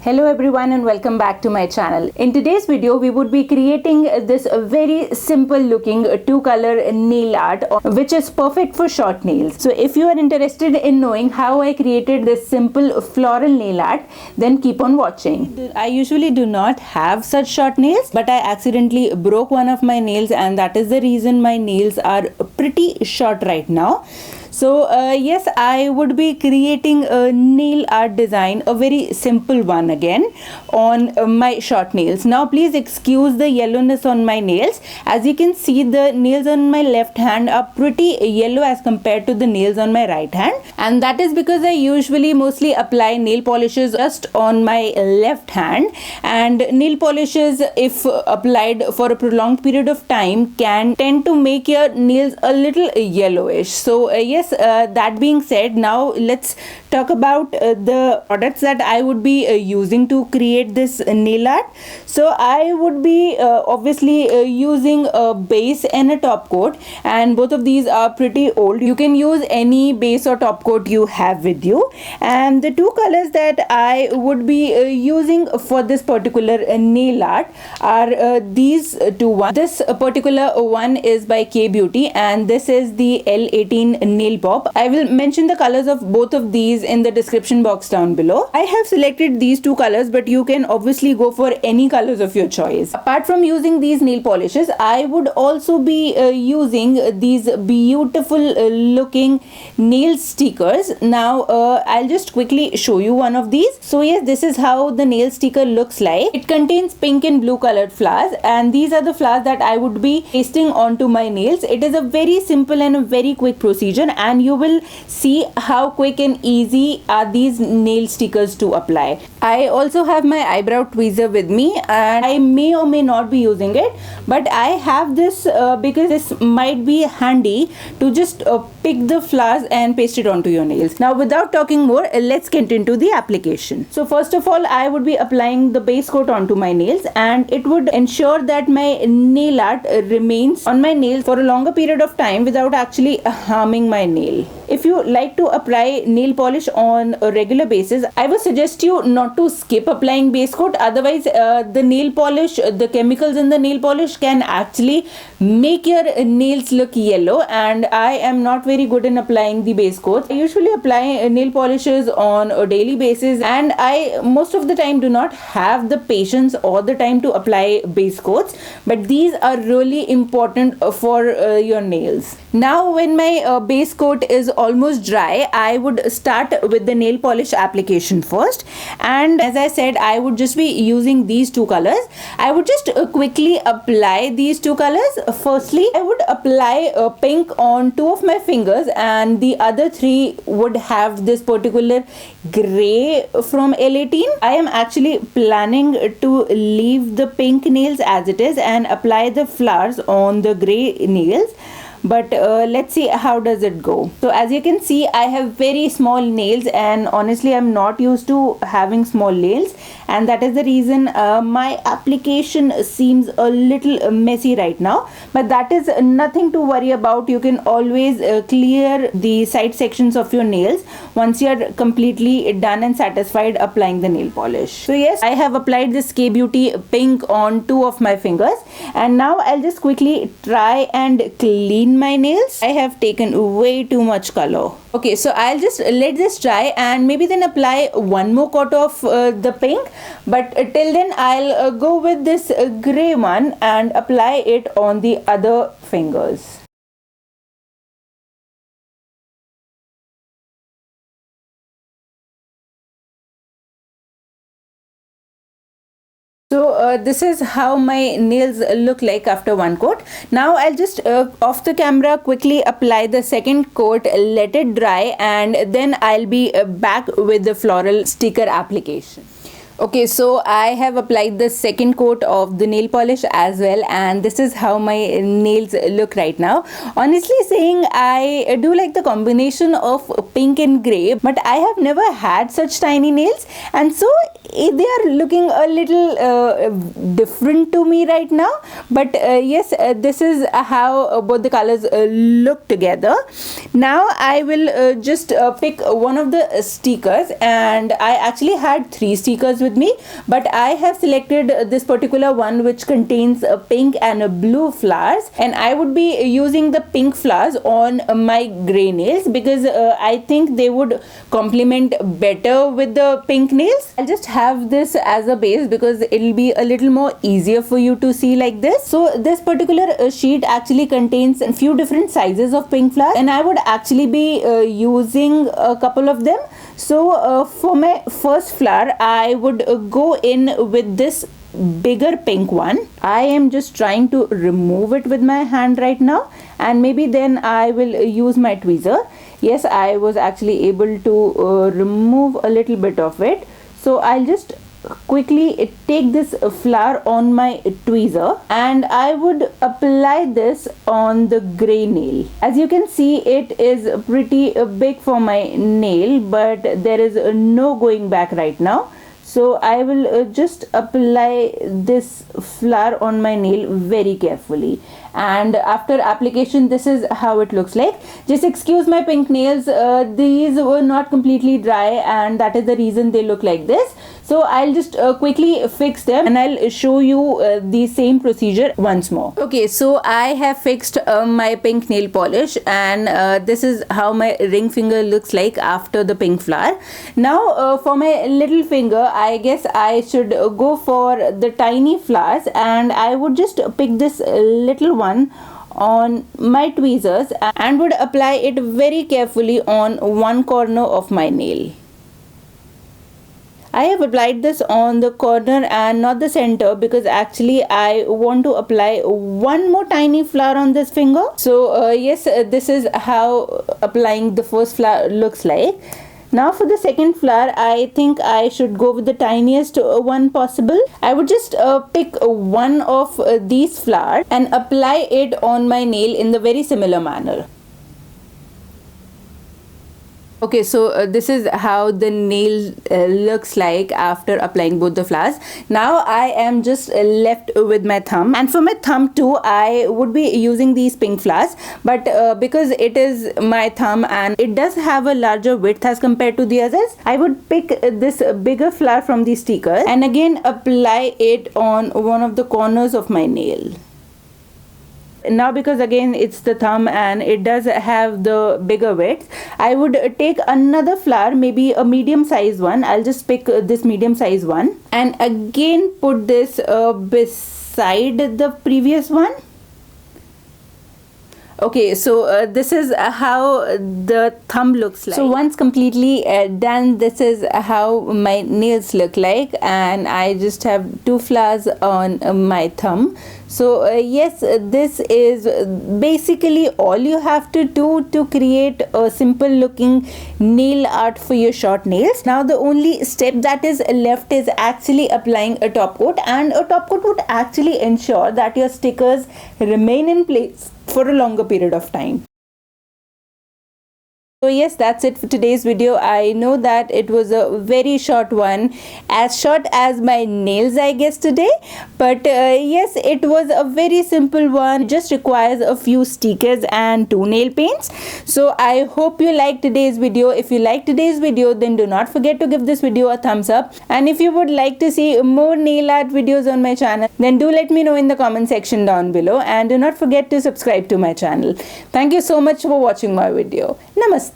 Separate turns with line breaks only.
Hello everyone and welcome back to my channel. In today's video we would be creating this very simple looking two color nail art which is perfect for short nails. So if you are interested in knowing how I created this simple floral nail art, then keep on watching. I usually do not have such short nails, but I accidentally broke one of my nails and that is the reason my nails are pretty short right now. So yes, I would be creating a nail art design, a very simple one again on my short nails. Now please excuse the yellowness on my nails. As you can see, the nails on my left hand are pretty yellow as compared to the nails on my right hand, and that is because I usually mostly apply nail polishes just on my left hand, and nail polishes, if applied for a prolonged period of time, can tend to make your nails a little yellowish. So yes, that being said, now let's talk about the products that I would be using to create this nail art. So I would be obviously using a base and a top coat, and both of these are pretty old. You can use any base or top coat you have with you, and the two colors that I would be using for this particular nail art are these two ones. This particular one is by K Beauty and this is the L18 nail pop. I will mention the colors of both of these in the description box down below. I have selected these two colors, but you can obviously go for any colors of your choice. Apart from using these nail polishes, I would also be using these beautiful looking nail stickers. Now I'll just quickly show you one of these. So yes, this is how the nail sticker looks like. It contains pink and blue colored flowers, and these are the flowers that I would be pasting onto my nails. It is a very simple and a very quick procedure, and you will see how quick and easy are these nail stickers to apply. I also have my eyebrow tweezer with me, and I may or may not be using it, but I have this because this might be handy to just pick the flowers and paste it onto your nails. Now without talking more, let's get into the application. So first of all, I would be applying the base coat onto my nails, and it would ensure that my nail art remains on my nails for a longer period of time without actually harming my nail. If you like to apply nail polish on a regular basis, I would suggest you not to skip applying base coat. Otherwise, the nail polish, the chemicals in the nail polish can actually make your nails look yellow, and I am not very good in applying the base coat. I usually apply nail polishes on a daily basis, and I most of the time do not have the patience or the time to apply base coats, but these are really important for your nails. Now when my base coat is almost dry, I would start with the nail polish application first, and as I said, I would just be using these two colors. I would just quickly apply these two colors. Firstly, I would apply pink on two of my fingers, and the other three would have this particular gray from L18. I am actually planning to leave the pink nails as it is and apply the flowers on the gray nails, but let's see how does it go. So as you can see, I have very small nails, and honestly I'm not used to having small nails, and that is the reason my application seems a little messy right now, but that is nothing to worry about. You can always clear the side sections of your nails once you are completely done and satisfied applying the nail polish. So yes, I have applied this K Beauty pink on two of my fingers, and now I'll just quickly try and clean my nails. I have taken way too much color. Okay, so I'll just let this dry and maybe then apply one more coat of the pink, but till then I'll go with this gray one and apply it on the other fingers. So this is how my nails look like after one coat. Now I'll just off the camera quickly apply the second coat, let it dry, and then I'll be back with the floral sticker application. Okay, so I have applied the second coat of the nail polish as well, and this is how my nails look right now. Honestly saying, I do like the combination of pink and gray, but I have never had such tiny nails, and so they are looking a little different to me right now. But yes, this is how both the colors look together. Now I will just pick one of the stickers, and I actually had 3 stickers with me, but I have selected this particular one which contains pink and blue flowers, and I would be using the pink flowers on my grey nails because I think they would complement better with the pink nails. I'll just have this as a base because it'll be a little more easier for you to see like this. So this particular sheet actually contains a few different sizes of pink flowers, and I would actually be using a couple of them. So for my first flower, I would go in with this bigger pink one. I am just trying to remove it with my hand right now, and maybe then I will use my tweezer. Yes, I was actually able to remove a little bit of it. So I'll just quickly take this flower on my tweezer, and I would apply this on the grey nail. As you can see, it is pretty big for my nail, but there is no going back right now. So I will just apply this flower on my nail very carefully, and after application this is how it looks like. Just excuse my pink nails, these were not completely dry, and that is the reason they look like this. So I'll just quickly fix them, and I'll show you the same procedure once more. Okay, so I have fixed my pink nail polish, and this is how my ring finger looks like after the pink flower. Now for my little finger, I guess I should go for the tiny flowers, and I would just pick this little one on my tweezers and would apply it very carefully on one corner of my nail. I have applied this on the corner and not the center because actually I want to apply one more tiny flower on this finger. So yes, this is how applying the first flower looks like. Now for the second flower, I think I should go with the tiniest one possible. I would just pick one of these flowers and apply it on my nail in the very similar manner. Okay, so this is how the nail looks like after applying both the flowers. Now I am just left with my thumb, and for my thumb too I would be using these pink flowers, but because it is my thumb and it does have a larger width as compared to the others, I would pick this bigger flower from the sticker and again apply it on one of the corners of my nail. Now because again it's the thumb and it does have the bigger width, I would take another flower, maybe a medium size one. I'll just pick this medium size one and again put this beside the previous one. Okay, so this is how the thumb looks like. So once completely done, this is how my nails look like, and I just have two flowers on my thumb. So yes, this is basically all you have to do to create a simple looking nail art for your short nails. Now the only step that is left is actually applying a top coat, and a top coat would actually ensure that your stickers remain in place for a longer period of time. So yes, that's it for today's video. I know that it was a very short one, as short as my nails I guess today, but yes, it was a very simple one. It just requires a few stickers and 2 nail paints. So I hope you liked today's video. If you liked today's video, then do not forget to give this video a thumbs up, and if you would like to see more nail art videos on my channel, then do let me know in the comment section down below, and do not forget to subscribe to my channel. Thank you so much for watching my video. Namaste.